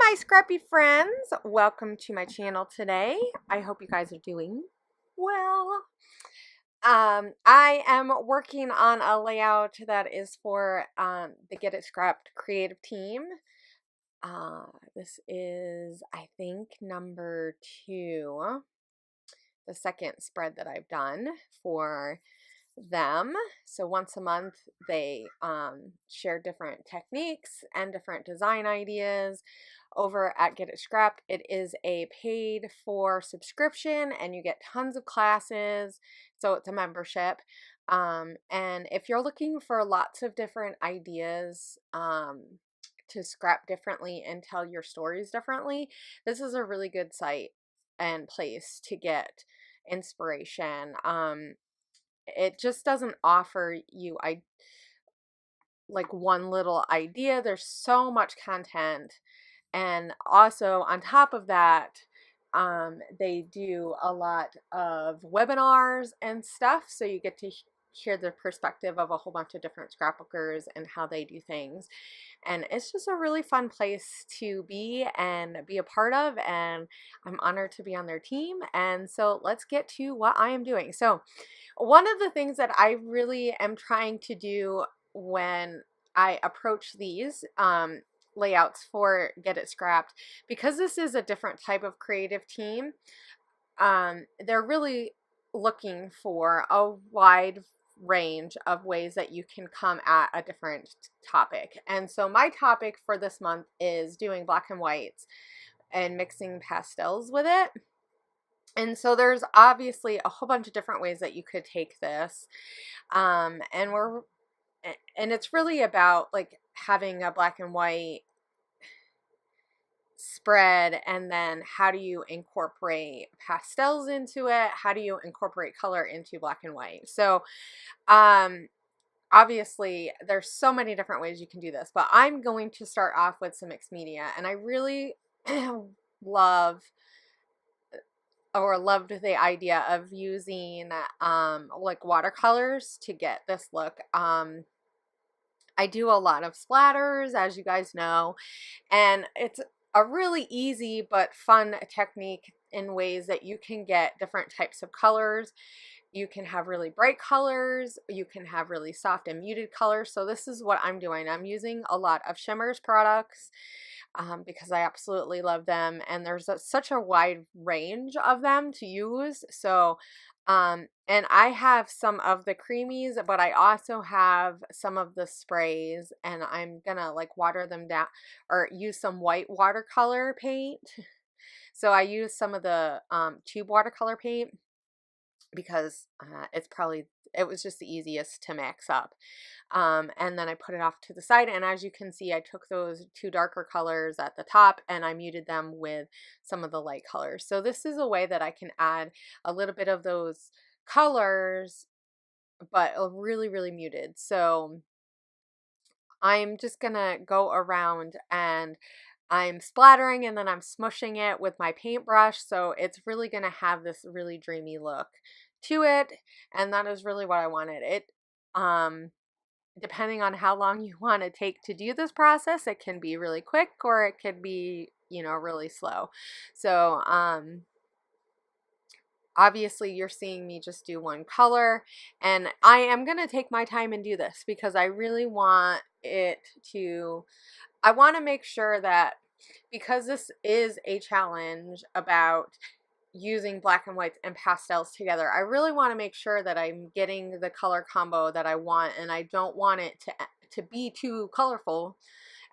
Hi scrappy friends, welcome to my channel today. I hope you guys are doing well. I am working on a layout that is for the Get It Scrapped creative team. This is, I think, number 2, the second spread that I've done for them. So once a month they share different techniques and different design ideas over at Get It Scrapped. It is a paid for subscription and you get tons of classes, so it's a membership. And if you're looking for lots of different ideas to scrap differently and tell your stories differently, this is a really good site and place to get inspiration. It just doesn't offer you like one little idea. There's so much content, and also on top of that, they do a lot of webinars and stuff, so you get to hear the perspective of a whole bunch of different scrapbookers and how they do things. And it's just a really fun place to be and be a part of, and I'm honored to be on their team. And so let's get to what I am doing. So one of the things that I really am trying to do when I approach these layouts for Get It Scrapped, because this is a different type of creative team, they're really looking for a wide range of ways that you can come at a different topic. And so my topic for this month is doing black and whites and mixing pastels with it. And so there's obviously a whole bunch of different ways that you could take this. And it's really about like having a black and white spread, and then how do you incorporate pastels into it? How do you incorporate color into black and white? So obviously there's so many different ways you can do this, but I'm going to start off with some mixed media. And I really loved the idea of using like watercolors to get this look. I do a lot of splatters, as you guys know, and it's a really easy but fun technique in ways that you can get different types of colors. You can have really bright colors, you can have really soft and muted colors. So this is what I'm doing. I'm using a lot of Shimmers products because I absolutely love them, and there's such a wide range of them to use. So and I have some of the creamies, but I also have some of the sprays, and I'm gonna like water them down or use some white watercolor paint. So I use some of the tube watercolor paint because it was just the easiest to mix up. And then I put it off to the side, and as you can see, I took those 2 darker colors at the top and I muted them with some of the light colors. So this is a way that I can add a little bit of those colors, but really muted. So I'm just gonna go around and I'm splattering, and then I'm smushing it with my paintbrush, so it's really gonna have this really dreamy look to it, and that is really what I wanted. It depending on how long you want to take to do this process, it can be really quick or it could be, you know, really slow. So obviously you're seeing me just do one color, and I am going to take my time and do this because I really want I want to make sure that, because this is a challenge about using black and whites and pastels together, I really want to make sure that I'm getting the color combo that I want, and I don't want it to be too colorful.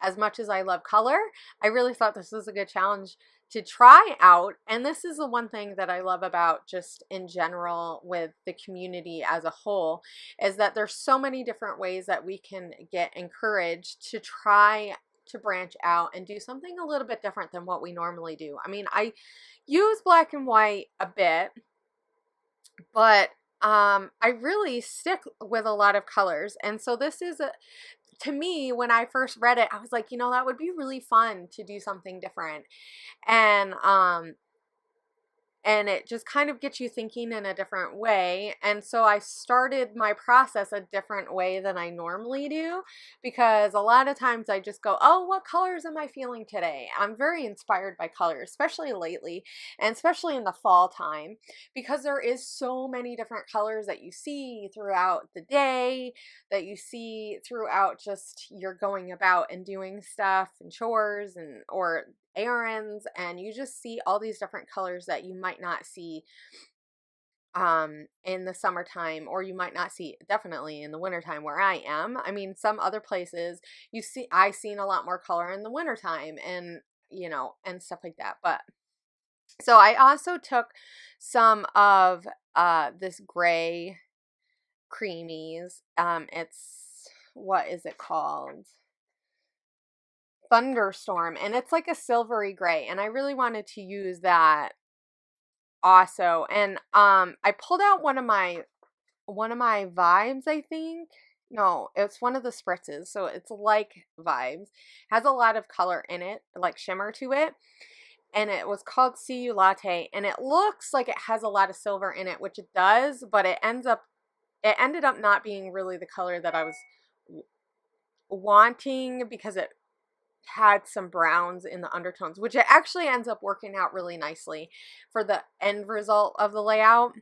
As much as I love color, I really thought this was a good challenge to try out. And this is the one thing that I love about just in general with the community as a whole, is that there's so many different ways that we can get encouraged to try to branch out and do something a little bit different than what we normally do. I mean, I use black and white a bit, but I really stick with a lot of colors. And so this is to me, when I first read it, I was like, you know, that would be really fun to do something different. And and it just kind of gets you thinking in a different way. And so I started my process a different way than I normally do, because a lot of times I just go, oh, what colors am I feeling today? I'm very inspired by colors, especially lately, and especially in the fall time, because there is so many different colors that you see throughout the day, that you see throughout just you're going about and doing stuff and chores and or errands, and you just see all these different colors that you might not see in the summertime, or you might not see definitely in the wintertime where I am. I mean, some other places you see, I seen a lot more color in the wintertime, and and stuff like that. But so I also took some of this gray creamies. It's, what is it called? Thunderstorm, and it's like a silvery gray, and I really wanted to use that also. And I pulled out one of my vibes, I think. No, it's one of the spritzes, so it's like vibes, has a lot of color in it, like shimmer to it, and it was called See You Latte, and it looks like it has a lot of silver in it, which it does, but it ended up not being really the color that I was wanting, because it had some browns in the undertones, which it actually ends up working out really nicely for the end result of the layout.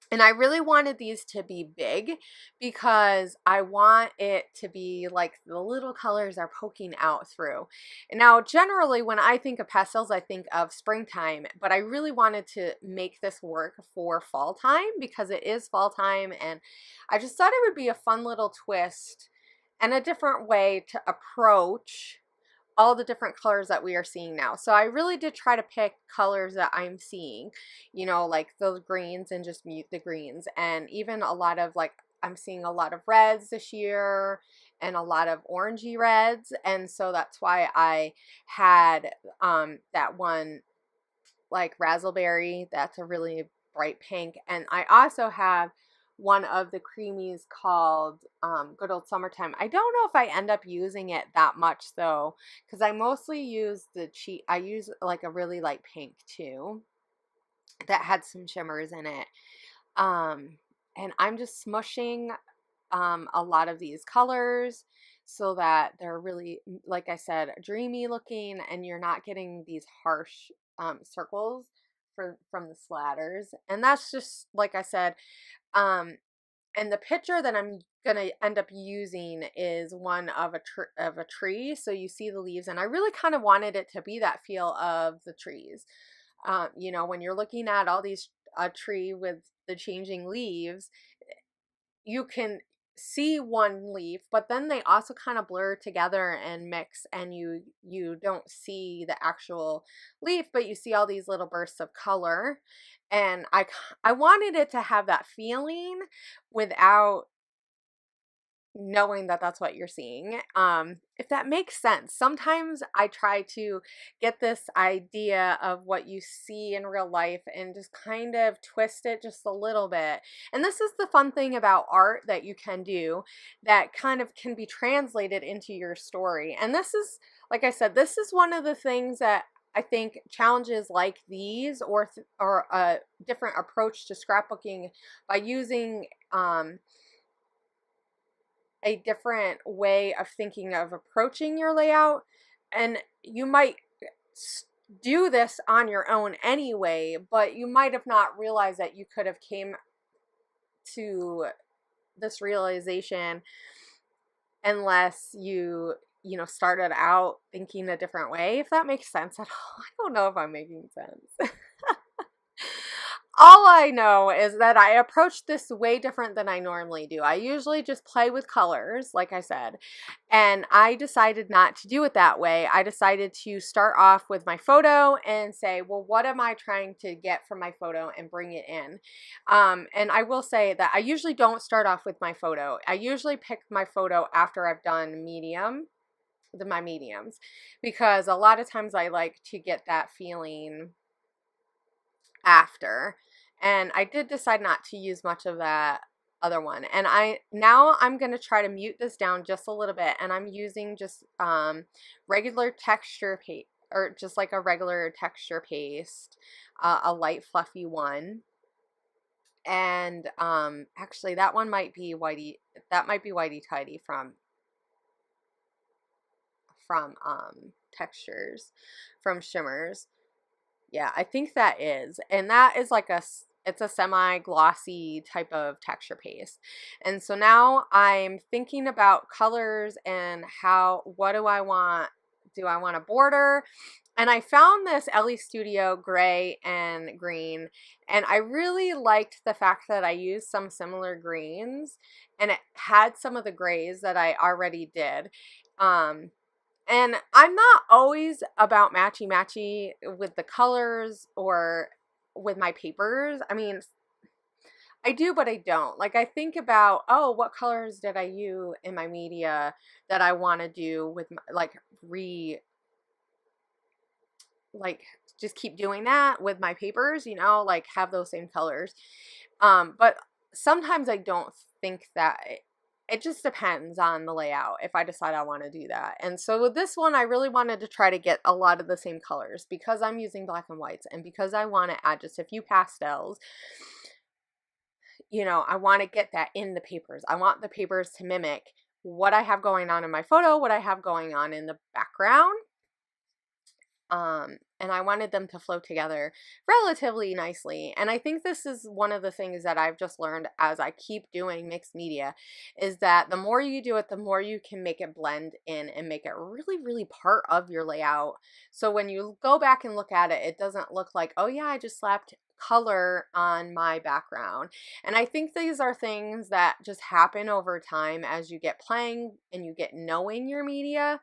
And I really wanted these to be big, because I want it to be like the little colors are poking out through. And now, generally, when I think of pastels, I think of springtime, but I really wanted to make this work for fall time, because it is fall time, and I just thought it would be a fun little twist and a different way to approach all the different colors that we are seeing now. So I really did try to pick colors that I'm seeing, like those greens, and just mute the greens. And even a lot of, like, I'm seeing a lot of reds this year and a lot of orangey reds. And so that's why I had that one, like razzleberry, that's a really bright pink. And I also have one of the creamies called Good Old Summertime. I don't know if I end up using it that much though, because I mostly use I use like a really light pink too that had some shimmers in it. And I'm just smushing a lot of these colors so that they're really, like I said, dreamy looking, and you're not getting these harsh circles from the splatters. And that's just, like I said, and the picture that I'm gonna end up using is one of a tree, so you see the leaves, and I really kind of wanted it to be that feel of the trees. When you're looking at all these a tree with the changing leaves, you can see one leaf, but then they also kind of blur together and mix, and you don't see the actual leaf, but you see all these little bursts of color. And I wanted it to have that feeling without knowing that that's what you're seeing. If that makes sense. Sometimes I try to get this idea of what you see in real life and just kind of twist it just a little bit. And this is the fun thing about art that you can do, that kind of can be translated into your story. And this is, like I said, this is one of the things that I think challenges like these, or a different approach to scrapbooking by using a different way of thinking of approaching your layout. And you might do this on your own anyway, but you might have not realized that you could have came to this realization unless you started out thinking a different way, if that makes sense at all. I don't know if I'm making sense. All I know is that I approach this way different than I normally do. I usually just play with colors, like I said, and I decided not to do it that way. I decided to start off with my photo and say, well, what am I trying to get from my photo, and bring it in. And I will say that I usually don't start off with my photo. I usually pick my photo after I've done my mediums, because a lot of times I like to get that feeling after. And I did decide not to use much of that other one. And I'm going to try to mute this down just a little bit, and I'm using just regular texture paper, or just like a regular texture paste, a light fluffy one. And actually that one might be Whitey, that might be Whitey Tidy from Textures, from Shimmers. Yeah, I think that is. And that is like it's a semi-glossy type of texture paste. And so now I'm thinking about colors and what do I want? Do I want a border? And I found this Ellie Studio gray and green, and I really liked the fact that I used some similar greens, and it had some of the grays that I already did. And I'm not always about matchy-matchy with the colors or with my papers. I mean, I do, but I don't. Like, I think about, oh, what colors did I use in my media that I want to do with, like, just keep doing that with my papers, you know, like, have those same colors. But sometimes I don't think that it just depends on the layout if I decide I want to do that. And so with this one, I really wanted to try to get a lot of the same colors because I'm using black and whites, and because I want to add just a few pastels. You know, I want to get that in the papers. I want the papers to mimic what I have going on in my photo, what I have going on in the background. And I wanted them to flow together relatively nicely. And I think this is one of the things that I've just learned as I keep doing mixed media, is that the more you do it, the more you can make it blend in and make it really, really part of your layout. So when you go back and look at it, it doesn't look like, oh yeah, I just slapped color on my background. And I think these are things that just happen over time as you get playing and you get knowing your media.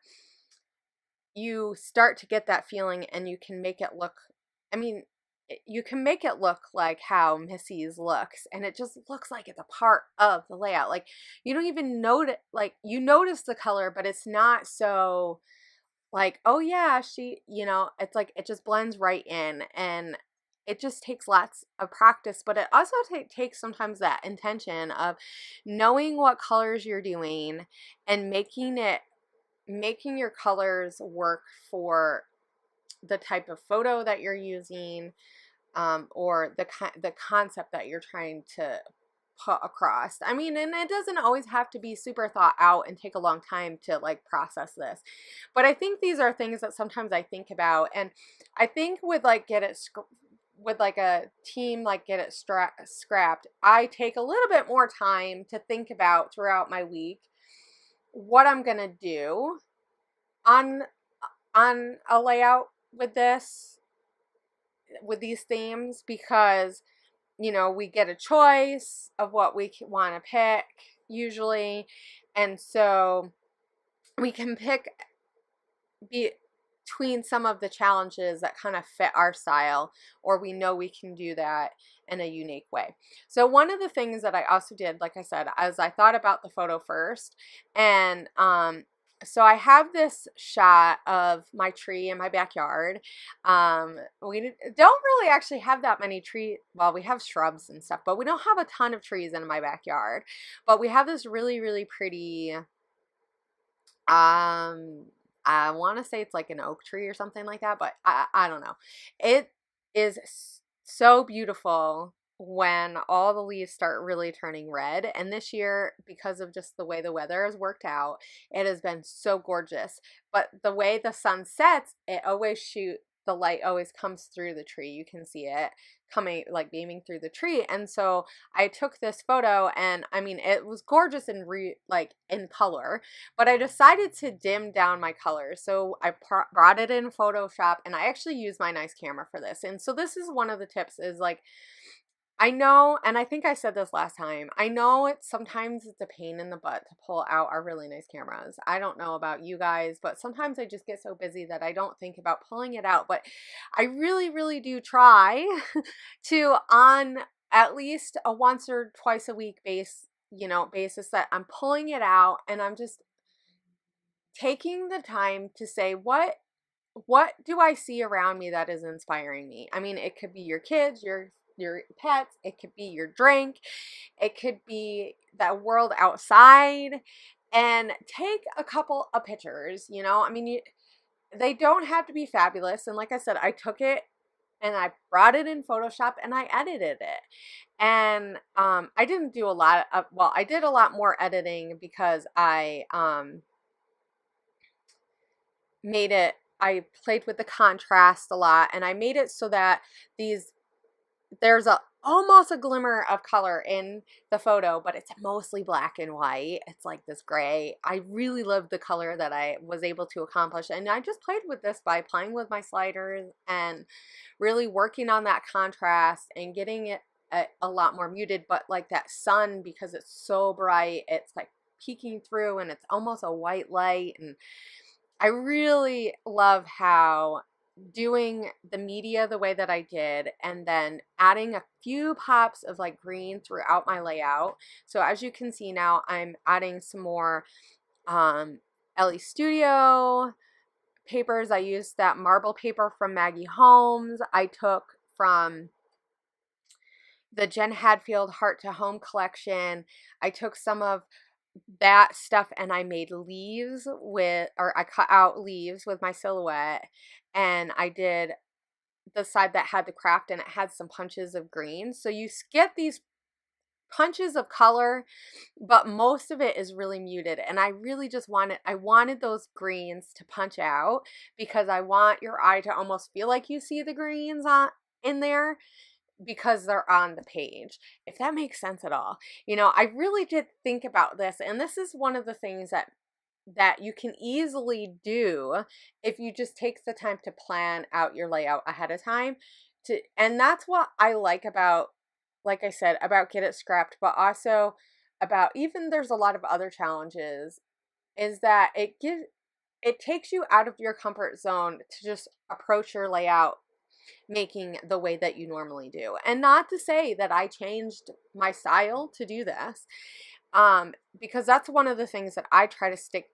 You start to get that feeling, and you can make it look, I mean, you can make it look like how Missy's looks, and it just looks like it's a part of the layout. Like, you don't even notice, like, you notice the color, but it's not so like, oh yeah, you know, it's like it just blends right in. And it just takes lots of practice, but it also takes sometimes that intention of knowing what colors you're doing and making your colors work for the type of photo that you're using, or the concept that you're trying to put across. I mean, and it doesn't always have to be super thought out and take a long time to like process this. But I think these are things that sometimes I think about, and I think with like with like a team like Get It Scrapped, I take a little bit more time to think about throughout my week what I'm gonna do on a layout with these themes, because you know, we get a choice of what we want to pick usually, and so we can pick between some of the challenges that kind of fit our style, or we know we can do that in a unique way. So one of the things that I also did, like I said, as I thought about the photo first, and so I have this shot of my tree in my backyard. We don't really actually have that many trees. Well, we have shrubs and stuff, but we don't have a ton of trees in my backyard. But we have this really, really pretty, I want to say it's like an oak tree or something like that, but I don't know. It is so beautiful when all the leaves start really turning red. And this year, because of just the way the weather has worked out, it has been so gorgeous. But the way the sun sets, the light always comes through the tree. You can see it coming, like beaming through the tree. And so I took this photo, and I mean, it was gorgeous in in color, but I decided to dim down my colors. So I brought it in Photoshop, and I actually used my nice camera for this. And so this is one of the tips, is like, I know, and I think I said this last time, I know sometimes it's a pain in the butt to pull out our really nice cameras. I don't know about you guys, but sometimes I just get so busy that I don't think about pulling it out. But I really, really do try to, on at least a once or twice a week basis, that I'm pulling it out, and I'm just taking the time to say, what do I see around me that is inspiring me? I mean, it could be your kids, your pets, it could be your drink, it could be that world outside, and take a couple of pictures. I mean, they don't have to be fabulous. And like I said, I took it and I brought it in Photoshop and I edited it. And I didn't do a lot of, well, I did a lot more editing because I made it, I played with the contrast a lot, and I made it so that there's almost a glimmer of color in the photo, but it's mostly black and white. It's like this gray. I really love the color that I was able to accomplish. And I just played with this by playing with my sliders and really working on that contrast and getting it a lot more muted. But like that sun, because it's so bright, it's like peeking through and it's almost a white light. And I really love how doing the media the way that I did and then adding a few pops of like green throughout my layout. So as you can see now, I'm adding some more LE Studio papers. I used that marble paper from Maggie Holmes. I took from the Jen Hadfield Heart to Home collection. I took some of that stuff and I made leaves with, or I cut out leaves with my silhouette, and I did the side that had the craft and it had some punches of green. So you get these punches of color, but most of it is really muted. And I really just wanted those greens to punch out because I want your eye to almost feel like you see the greens in there, because they're on the page, if that makes sense at all. You know, I really did think about this, and this is one of the things that you can easily do if you just take the time to plan out your layout ahead of time. And that's what I like about, like I said, about Get It Scrapped, but also about, even there's a lot of other challenges, is that it takes you out of your comfort zone to just approach your layout making the way that you normally do. And not to say that I changed my style to do this, because that's one of the things that I try to stick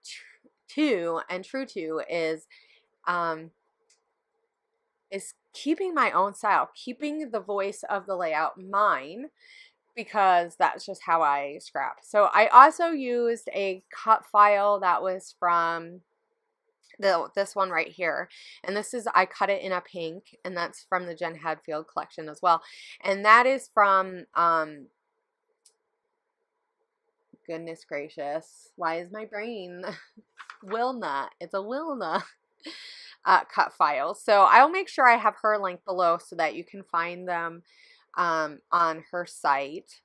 to and true to is keeping my own style, keeping the voice of the layout mine, because that's just how I scrap. So I also used a cut file that was from this one right here, and this is, I cut it in a pink, and that's from the Jen Hadfield collection as well, and that is from goodness gracious, why is my brain Wilna, it's a Wilna cut file. So I'll make sure I have her link below so that you can find them on her site.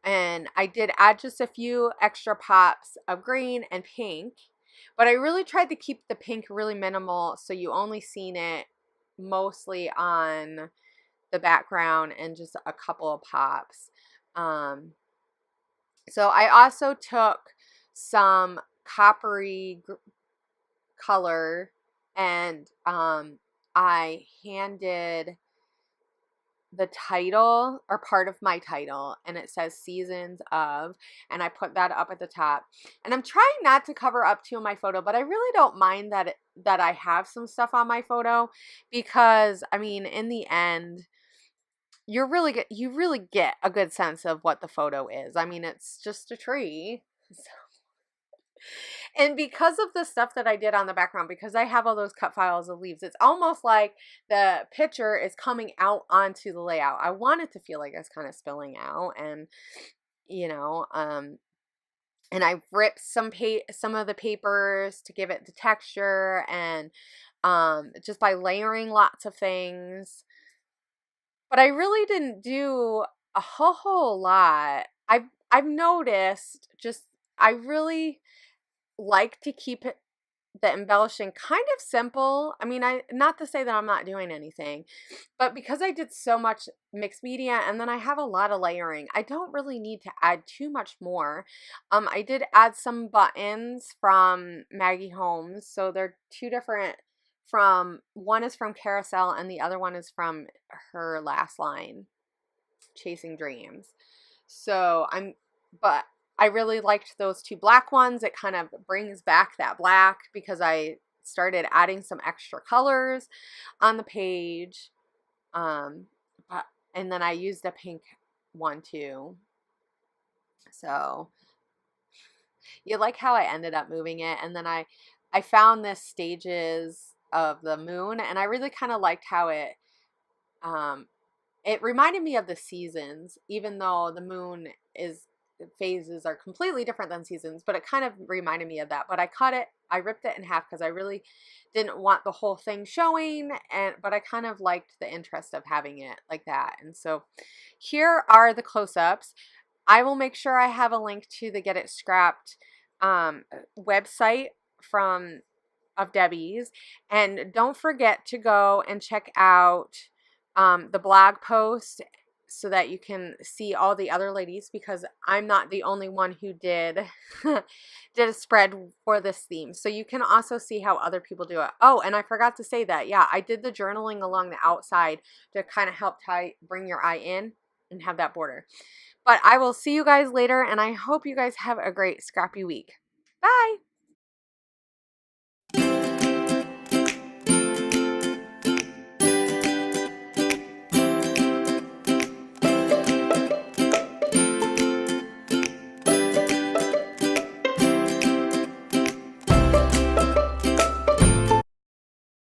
And I did add just a few extra pops of green and pink, but I really tried to keep the pink really minimal, so you only seen it mostly on the background and just a couple of pops. So I also took some coppery color and I handed the title, or part of my title, and it says Seasons of, and I put that up at the top. And I'm trying not to cover up too my photo, but I really don't mind that I have some stuff on my photo, because I mean, in the end, you really get a good sense of what the photo is. I mean, it's just a tree. So. And because of the stuff that I did on the background, because I have all those cut files of leaves, it's almost like the picture is coming out onto the layout. I want it to feel like it's kind of spilling out, and you know, and I ripped some of the papers to give it the texture, and just by layering lots of things. But I really didn't do a whole lot. I've noticed, just I really like to keep the embellishing kind of simple. I mean, not to say that I'm not doing anything, but because I did so much mixed media and then I have a lot of layering, I don't really need to add too much more. I did add some buttons from Maggie Holmes, so they're two different, one is from Carousel and the other one is from her last line, Chasing Dreams. So but I really liked those two black ones. It kind of brings back that black because I started adding some extra colors on the page. And then I used a pink one too. So you like how I ended up moving it, and then I I found this stages of the moon, and I really kind of liked how um, it reminded me of the seasons, even though the moon is phases are completely different than seasons, but it kind of reminded me of that. But I ripped it in half because I really didn't want the whole thing showing, and but I kind of liked the interest of having it like that. And so here are the close-ups. I will make sure I have a link to the Get It Scrapped website from of Debbie's. And don't forget to go and check out the blog post so that you can see all the other ladies, because I'm not the only one who did did a spread for this theme. So you can also see how other people do it. Oh, and I forgot to say that, yeah, I did the journaling along the outside to kind of help bring your eye in and have that border. But I will see you guys later, and I hope you guys have a great scrappy week. Bye!